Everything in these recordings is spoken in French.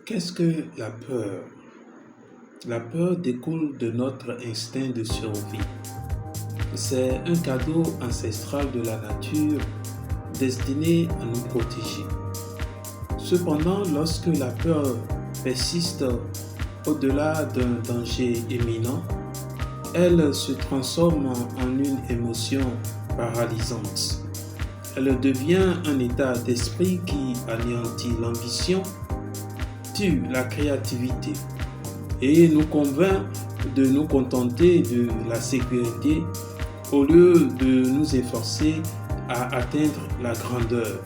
Qu'est-ce que la peur? La peur découle de notre instinct de survie. C'est un cadeau ancestral de la nature destiné à nous protéger. Cependant, lorsque la peur persiste au-delà d'un danger imminent, elle se transforme en une émotion paralysante. Elle devient un état d'esprit qui anéantit l'ambition, tue la créativité et nous convainc de nous contenter de la sécurité au lieu de nous efforcer à atteindre la grandeur.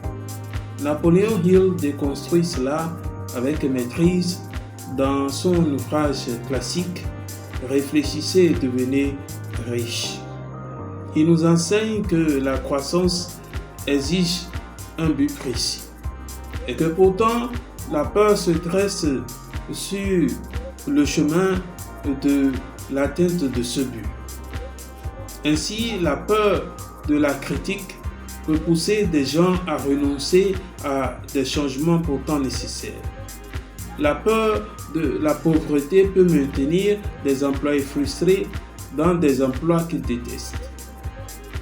Napoléon Hill déconstruit cela avec maîtrise dans son ouvrage classique Réfléchissez et devenez riche. Il nous enseigne que la croissance exige un but précis et que pourtant la peur se dresse sur le chemin de l'atteinte de ce but. Ainsi, la peur de la critique peut pousser des gens à renoncer à des changements pourtant nécessaires. La peur de la pauvreté peut maintenir des employés frustrés dans des emplois qu'ils détestent.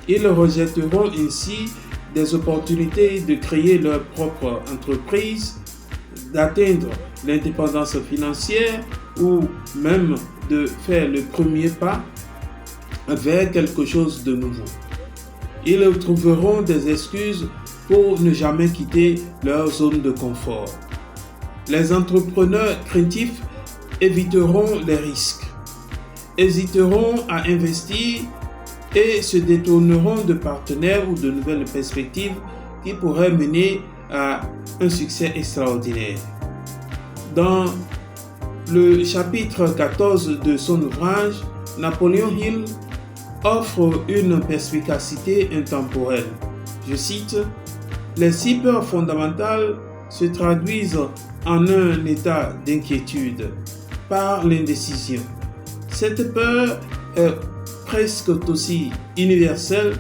Ils rejetteront ainsi des opportunités de créer leur propre entreprise, d'atteindre l'indépendance financière ou même de faire le premier pas vers quelque chose de nouveau. Ils trouveront des excuses pour ne jamais quitter leur zone de confort. Les entrepreneurs craintifs éviteront les risques, hésiteront à investir et se détourneront de partenaires ou de nouvelles perspectives qui pourraient mener à un succès extraordinaire. Dans le chapitre 14 de son ouvrage, Napoléon Hill offre une perspicacité intemporelle. Je cite, « Les 6 peurs fondamentales se traduisent en un état d'inquiétude par l'indécision. Cette peur est presque aussi universelle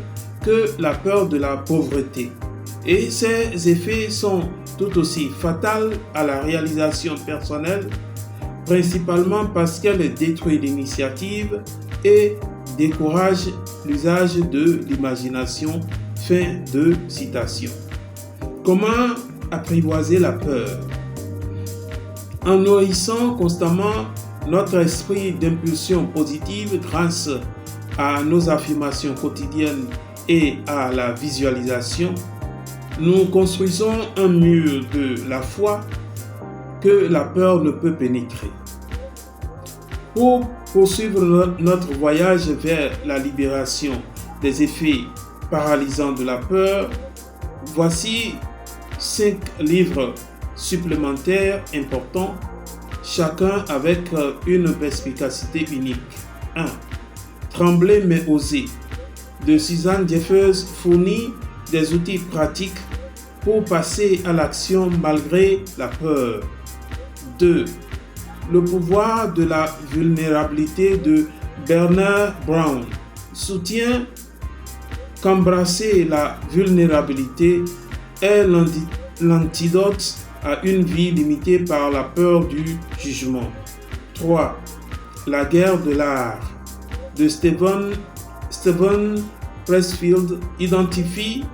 que la peur de la pauvreté et ses effets sont tout aussi fatals à la réalisation personnelle, principalement parce qu'elle détruit l'initiative et décourage l'usage de l'imagination. » Fin de citation. Comment apprivoiser la peur? En nourrissant constamment notre esprit d'impulsion positive grâce à nos affirmations quotidiennes et à la visualisation, nous construisons un mur de la foi que la peur ne peut pénétrer. Pour poursuivre notre voyage vers la libération des effets paralysants de la peur, voici 5 livres supplémentaires importants, chacun avec une perspicacité unique. 1. Trembler mais oser, de Susan Jeffers, fournit des outils pratiques pour passer à l'action malgré la peur. 2. Le pouvoir de la vulnérabilité, de Bernard Brown, soutient qu'embrasser la vulnérabilité est l'antidote à une vie limitée par la peur du jugement. 3. La guerre de l'art, de Stephen Pressfield, identifie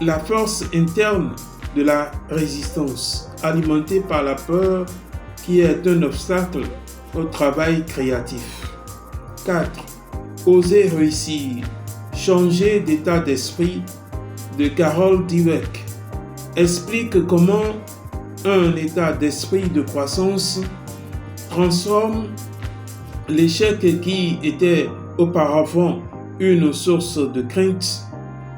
la force interne de la résistance, alimentée par la peur qui est un obstacle au travail créatif. 4. Oser réussir, changer d'état d'esprit, de Carol Dweck, explique comment un état d'esprit de croissance transforme l'échec qui était auparavant une source de crainte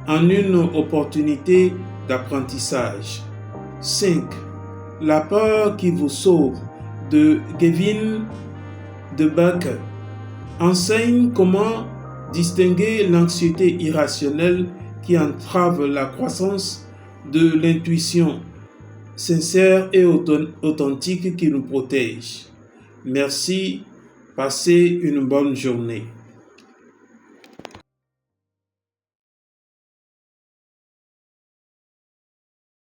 en une opportunité d'apprentissage. 5. La peur qui vous sauve, de Gavin de Becker, enseigne comment distinguer l'anxiété irrationnelle qui entrave la croissance de l'intuition sincère et authentique qui nous protège. Merci, passez une bonne journée.